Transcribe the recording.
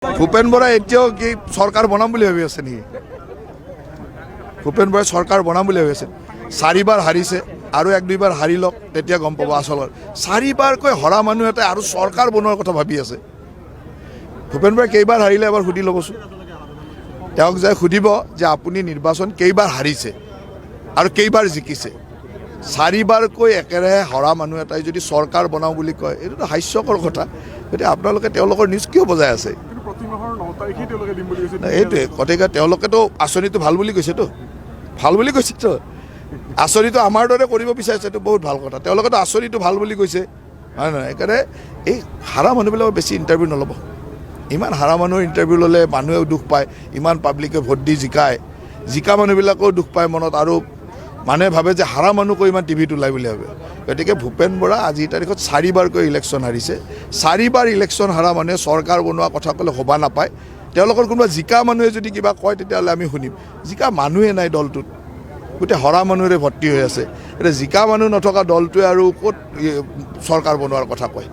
ভূপেন বৰাই এতিয়াও কি চৰকাৰ বনাম বুলি ভাবি আছে নেকি? ভূপেন বৰাই চৰকাৰ বনাম বুলি ভাবি আছে। 4বাৰ হাৰিছে আৰু 1-2বাৰ হাৰি লওক, তেতিয়া গম পাব আচলত 4বাৰকৈ হৰা মানুহ এটাই আৰু চৰকাৰ বনোৱাৰ কথা ভাবি আছে। ভূপেন বৰাই কেইবাৰ হাৰিলে এবাৰ সুধি ল'বচোন। তেওঁক যাই সুধিব যে আপুনি নিৰ্বাচন কেইবাৰ হাৰিছে আৰু কেইবাৰ জিকিছে। 4বাৰকৈ একেৰাহে হৰা মানুহ এটাই যদি চৰকাৰ বনাওঁ বুলি কয়, এইটোতো হাস্যকৰ কথা। গতিকে আপোনালোকে তেওঁলোকৰ নিউজ কিয় বজাই আছে? এইটোৱে গতিকে তেওঁলোকেতো আঁচনিটো ভাল বুলি কৈছেতো, ভাল বুলি কৈছেতো। আঁচনিটো আমাৰ দৰে কৰিব বিচাৰিছে, এইটো বহুত ভাল কথা। তেওঁলোকেতো আঁচনিটো ভাল বুলি কৈছে, হয় নহয়? সেইকাৰণে এই হাৰা মানুহবিলাকৰ বেছি ইণ্টাৰভিউ নল'ব। ইমান হাৰা মানুহৰ ইণ্টাৰভিউ ল'লে মানুহেও দুখ পায়। ইমান পাব্লিকে ভোট দি জিকা মানুহবিলাকেও দুখ পায় মনত, আৰু মানুহে ভাবে যে হাৰা মানুহকো ইমান টিভিত ওলাই বুলি ভাবে। গতিকে ভূপেন বৰা আজিৰ তাৰিখত 4বাৰকৈ ইলেকশ্যন হাৰিছে। 4বাৰ ইলেকশ্যন হাৰা মানুহে চৰকাৰ বনোৱা কথা ক'লে শোভা নাপায়। তেওঁলোকৰ কোনোবা জিকা মানুহে যদি কিবা কয় তেতিয়াহ'লে আমি শুনিম। জিকা মানুহে নাই দলটোত, গোটেই হৰা মানুহেৰে ভৰ্তি হৈ আছে। এতিয়া জিকা মানুহ নথকা দলটোৱে আৰু ক'ত চৰকাৰ বনোৱাৰ কথা কয়?